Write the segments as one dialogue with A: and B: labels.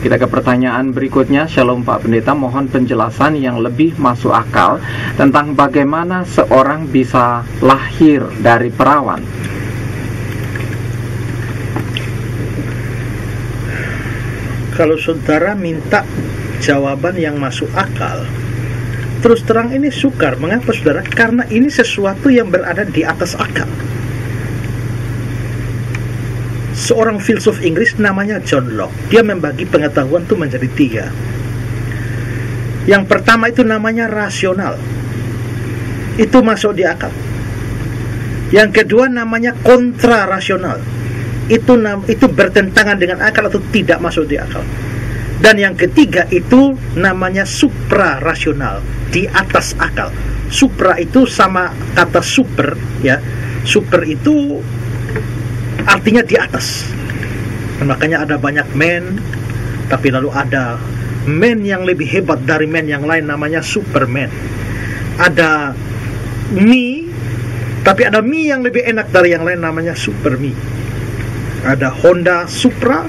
A: Kita ke pertanyaan berikutnya. Shalom Pak Pendeta, mohon penjelasan yang lebih masuk akal tentang bagaimana seorang bisa lahir dari perawan.
B: Kalau saudara minta jawaban yang masuk akal, terus terang ini sukar. Mengapa saudara? Karena ini sesuatu yang berada di atas akal. Seorang filsuf Inggris namanya John Locke, dia membagi pengetahuan itu menjadi 3. Yang pertama itu namanya rasional, itu masuk di akal. Yang kedua namanya kontrarasional, itu bertentangan dengan akal atau tidak masuk di akal. Dan yang ketiga itu namanya suprarasional, di atas akal. Supra itu sama kata super, ya. Super itu artinya di atas. Makanya ada banyak men, tapi lalu ada men yang lebih hebat dari men yang lain, namanya Superman. Ada me, tapi ada me yang lebih enak dari yang lain, namanya Super Me. Ada Honda Supra,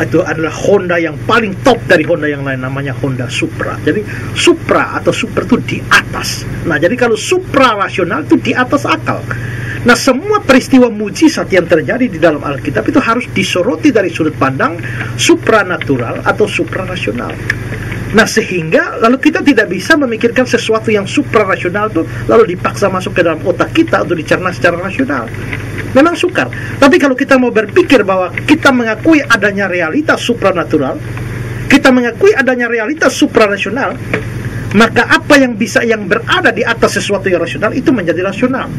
B: itu adalah Honda yang paling top dari Honda yang lain, namanya Honda Supra. Jadi Supra atau super itu di atas. Nah, jadi kalau suprarasional itu di atas akal. Nah, semua peristiwa mujizat yang terjadi di dalam Alkitab itu harus disoroti dari sudut pandang supranatural atau suprarasional. Nah, sehingga lalu kita tidak bisa memikirkan sesuatu yang suprarasional itu lalu dipaksa masuk ke dalam otak kita untuk dicerna secara rasional. Memang sukar. Tapi kalau kita mau berpikir bahwa kita mengakui adanya realitas supranatural, kita mengakui adanya realitas suprarasional, maka apa yang berada di atas sesuatu yang rasional itu menjadi rasional.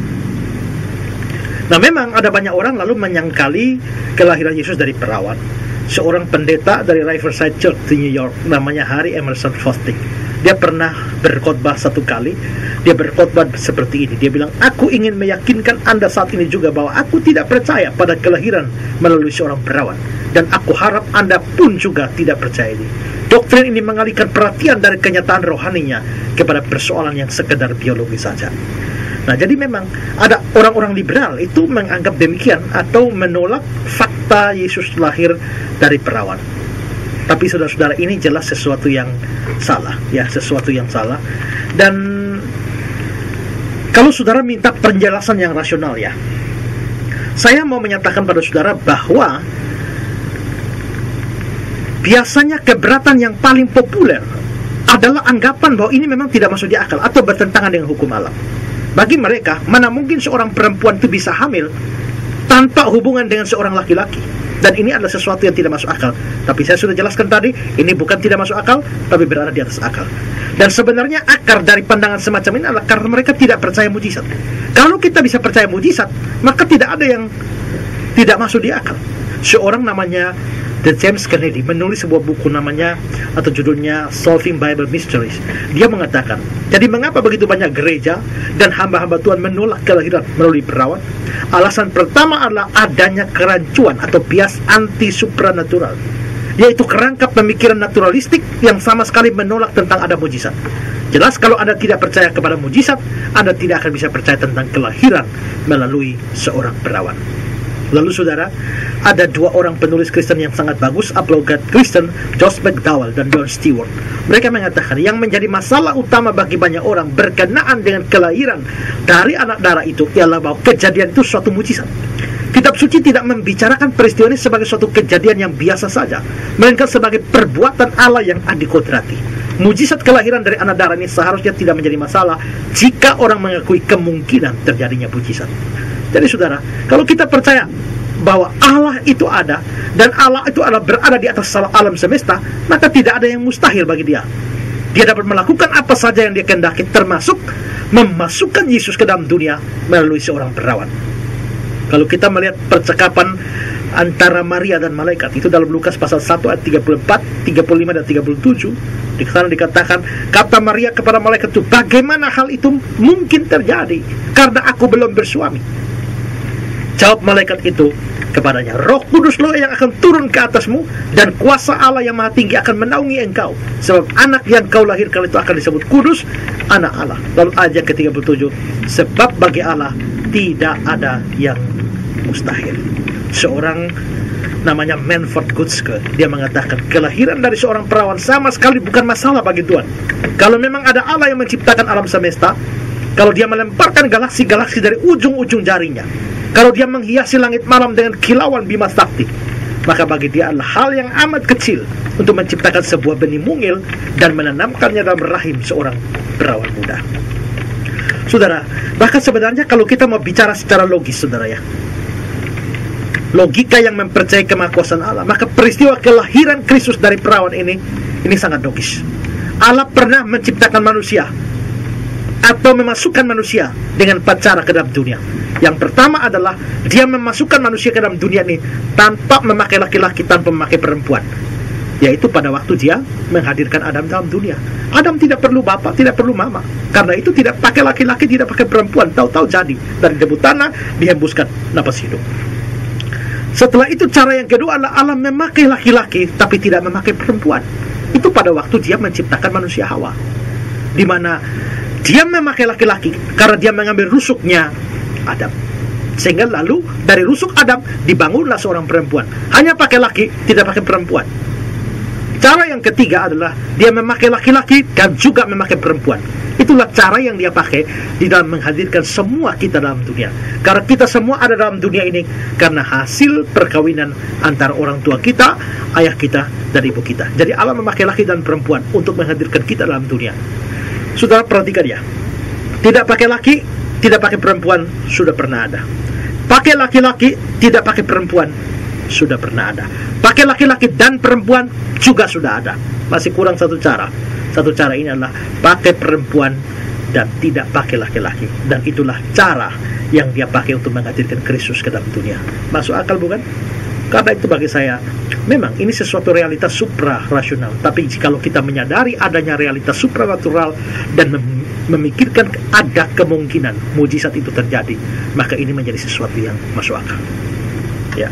B: Nah, memang ada banyak orang lalu menyangkali kelahiran Yesus dari perawan. Seorang pendeta dari Riverside Church di New York, namanya Harry Emerson Fosdick, dia pernah berkhotbah satu kali. Dia berkhotbah seperti ini. Dia bilang, aku ingin meyakinkan Anda saat ini juga bahwa aku tidak percaya pada kelahiran melalui seorang perawan, dan aku harap Anda pun juga tidak percaya ini. Doktrin ini mengalihkan perhatian dari kenyataan rohaninya kepada persoalan yang sekedar biologi saja. Nah, jadi memang ada orang-orang liberal itu menganggap demikian atau menolak fakta Yesus lahir dari perawan. Tapi saudara-saudara, ini jelas sesuatu yang salah, ya, sesuatu yang salah. Dan kalau saudara minta penjelasan yang rasional, ya, saya mau menyatakan pada saudara bahwa biasanya keberatan yang paling populer adalah anggapan bahwa ini memang tidak masuk di akal atau bertentangan dengan hukum alam. Bagi mereka, mana mungkin seorang perempuan itu bisa hamil tanpa hubungan dengan seorang laki-laki. Dan ini adalah sesuatu yang tidak masuk akal. Tapi saya sudah jelaskan tadi, ini bukan tidak masuk akal, tapi berada di atas akal. Dan sebenarnya akar dari pandangan semacam ini adalah karena mereka tidak percaya mujizat. Kalau kita bisa percaya mujizat, maka tidak ada yang tidak masuk di akal. Seorang namanya James Kennedy menulis sebuah buku namanya atau judulnya Solving Bible Mysteries. Dia mengatakan, jadi mengapa begitu banyak gereja dan hamba-hamba Tuhan menolak kelahiran melalui perawan? Alasan pertama adalah adanya kerancuan atau bias anti-supranatural, yaitu kerangka pemikiran naturalistik yang sama sekali menolak tentang ada mujizat. Jelas kalau Anda tidak percaya kepada mujizat, Anda tidak akan bisa percaya tentang kelahiran melalui seorang perawan. Lalu saudara, ada dua orang penulis Kristen yang sangat bagus, apologet Kristen, Josh McDowell dan John Stewart. Mereka mengatakan yang menjadi masalah utama bagi banyak orang berkenaan dengan kelahiran dari anak darah itu ialah bahwa kejadian itu suatu mujizat. Kitab suci tidak membicarakan peristiwa ini sebagai suatu kejadian yang biasa saja, melainkan sebagai perbuatan Allah yang adikodrati. Mujizat kelahiran dari anak darah ini seharusnya tidak menjadi masalah jika orang mengakui kemungkinan terjadinya mujizat. Jadi saudara, kalau kita percaya bahwa Allah itu ada dan Allah itu adalah berada di atas alam semesta, maka tidak ada yang mustahil bagi dia. Dia dapat melakukan apa saja yang dia kehendaki, termasuk memasukkan Yesus ke dalam dunia melalui seorang perawan. Kalau kita melihat percakapan antara Maria dan malaikat, itu dalam Lukas pasal 1 ayat 34, 35 dan 37, di sana dikatakan, kata Maria kepada malaikat itu, bagaimana hal itu mungkin terjadi karena aku belum bersuami? Jawab malaikat itu kepadanya, Roh Kudus lah yang akan turun ke atasmu dan kuasa Allah yang Maha Tinggi akan menaungi engkau, sebab anak yang kau lahirkan itu akan disebut kudus, anak Allah. Lalu ayat ke-37, sebab bagi Allah tidak ada yang mustahil. Seorang namanya Manfred Gutzke, dia mengatakan kelahiran dari seorang perawan sama sekali bukan masalah bagi Tuhan. Kalau memang ada Allah yang menciptakan alam semesta, kalau dia melemparkan galaksi-galaksi dari ujung-ujung jarinya, kalau dia menghiasi langit malam dengan kilauan Bima Sakti, maka bagi dia adalah hal yang amat kecil untuk menciptakan sebuah benih mungil dan menanamkannya dalam rahim seorang perawan muda. Saudara, bahkan sebenarnya kalau kita mau bicara secara logis, saudara ya, logika yang mempercayai kemahakuasaan Allah, maka peristiwa kelahiran Kristus dari perawan ini sangat logis. Allah pernah menciptakan manusia atau memasukkan manusia dengan 4 cara ke dalam dunia. Yang pertama adalah dia memasukkan manusia ke dalam dunia ini tanpa memakai laki-laki, tanpa memakai perempuan, yaitu pada waktu dia menghadirkan Adam dalam dunia. Adam tidak perlu bapak, tidak perlu mama, karena itu tidak pakai laki-laki, tidak pakai perempuan, tahu-tahu jadi dari debu tanah dihembuskan napas hidup. Setelah itu cara yang kedua adalah Allah memakai laki-laki tapi tidak memakai perempuan. Itu pada waktu dia menciptakan manusia Hawa, di mana dia memakai laki-laki karena dia mengambil rusuknya Adam, sehingga lalu dari rusuk Adam dibangunlah seorang perempuan. Hanya pakai laki, tidak pakai perempuan. Cara yang ketiga adalah dia memakai laki-laki dan juga memakai perempuan. Itulah cara yang dia pakai di dalam menghadirkan semua kita dalam dunia. Karena kita semua ada dalam dunia ini karena hasil perkawinan antara orang tua kita, ayah kita, dan ibu kita. Jadi Allah memakai laki dan perempuan untuk menghadirkan kita dalam dunia. Saudara perhatikan ya, tidak pakai laki, tidak pakai perempuan sudah pernah ada. Pakai laki-laki, tidak pakai perempuan sudah pernah ada. Pakai laki-laki dan perempuan juga sudah ada. Masih kurang satu cara. Satu cara ini adalah pakai perempuan dan tidak pakai laki-laki. Dan itulah cara yang dia pakai untuk menghadirkan Kristus ke dalam dunia. Masuk akal bukan? Karena itu bagi saya, memang ini sesuatu realitas supra-rasional. Tapi jikalau kita menyadari adanya realitas supranatural dan memikirkan ada kemungkinan mujizat itu terjadi, maka ini menjadi sesuatu yang masuk akal. Ya.